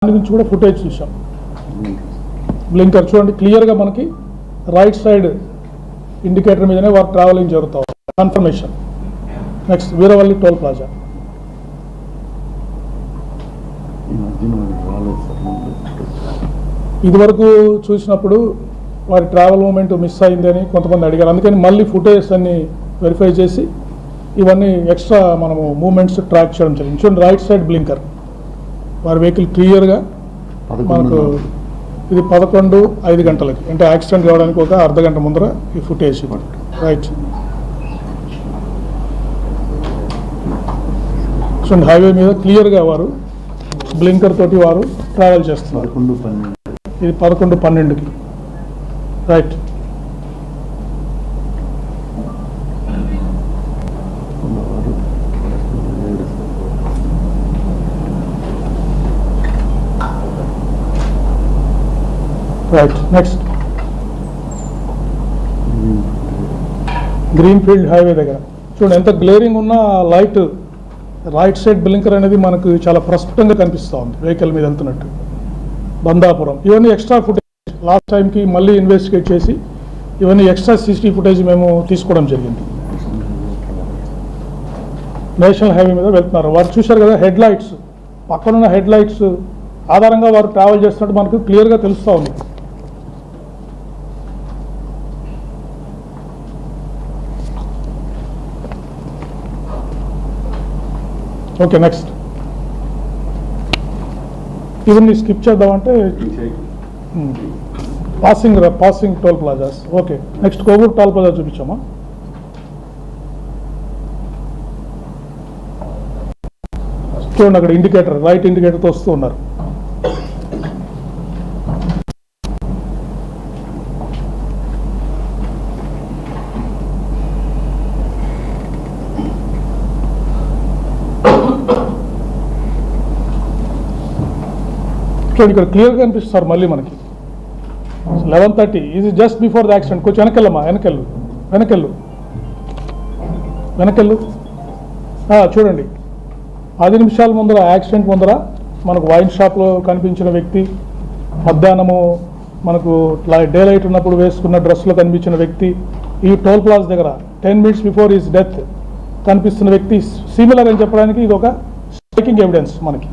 దాని నుంచి కూడా ఫుటేజ్ చూసాం. బ్లింకర్ చూడండి క్లియర్గా మనకి రైట్ సైడ్ ఇండికేటర్ మీదనే వారు ట్రావెలింగ్ జరుగుతాం. Confirmation. Next Veeravalli toll plaza. ఇదివరకు చూసినప్పుడు వారి ట్రావెల్ మూమెంట్ మిస్ అయిందని కొంతమంది అడిగారు. అందుకని మళ్ళీ ఫుటేజ్ అన్ని వెరిఫై చేసి ఇవన్నీ ఎక్స్ట్రా మనము మూమెంట్స్ ట్రాక్ చేయడం జరిగింది. చూడండి రైట్ సైడ్ బ్లింకర్ వారి వెహికల్ క్లియర్గా మనకు ఇది 11:05 గంటలకి, అంటే యాక్సిడెంట్ కావడానికి ఒక అర్ధగంట ముందర ఈ ఫుటేజ్. రైట్ చూడండి హైవే మీద క్లియర్గా వారు బ్లింకర్ తోటి వారు ట్రావెల్ చేస్తున్నారు. ఇది 11:12కి. Right right next green field highway దగ్గర చూడండి ఎంత గ్లేరింగ్ ఉన్న లైట్ రైట్ సైడ్ బ్లింకర్ అనేది మనకు చాలా ప్రస్ఫుటంగా కనిపిస్తూ ఉంది వెహికల్ మీద వెళ్తున్నట్టు. బందాపురం ఇవన్నీ ఎక్స్ట్రా ఫుటేజ్ లాస్ట్ టైంకి మళ్ళీ ఇన్వెస్టిగేట్ చేసి ఇవన్నీ ఎక్స్ట్రా CCTV ఫుటేజ్ మేము తీసుకోవడం జరిగింది. నేషనల్ హైవే మీద వెళ్తున్నారు వారు చూశారు కదా, హెడ్ లైట్స్ పక్కనున్న హెడ్ లైట్స్ ఆధారంగా వారు ట్రావెల్ చేస్తున్నట్టు మనకు క్లియర్గా తెలుస్తూ ఉంది. ఓకే నెక్స్ట్ ఇవన్నీ స్కిప్ చేద్దామంటే passing toll plazas. Okay next Kovur toll plaza చూపించామా. చూడండి అక్కడ ఇండికేటర్ రైట్ ఇండికేటర్తో వస్తూ ఉన్నారు. ఇక్కడ క్లియర్గా కనిపిస్తారు మళ్ళీ మనకి 11:30 ఇది జస్ట్ బిఫోర్ ద యాక్సిడెంట్. కొంచెం వెనకెళ్ళమ్మా, వెనకెళ్ళు చూడండి 10 నిమిషాల ముందర యాక్సిడెంట్ ముందర మనకు వైన్ షాప్లో కనిపించిన వ్యక్తి, మధ్యాహ్నము మనకు డే లైట్ ఉన్నప్పుడు వేసుకున్న డ్రెస్లో కనిపించిన వ్యక్తి, ఈ టోల్ ప్లాజా దగ్గర 10 minutes బిఫోర్ హిస్ డెత్ కనిపిస్తున్న వ్యక్తి సిమిలర్ అని చెప్పడానికి ఇది ఒక స్ట్రైకింగ్ ఎవిడెన్స్ మనకి.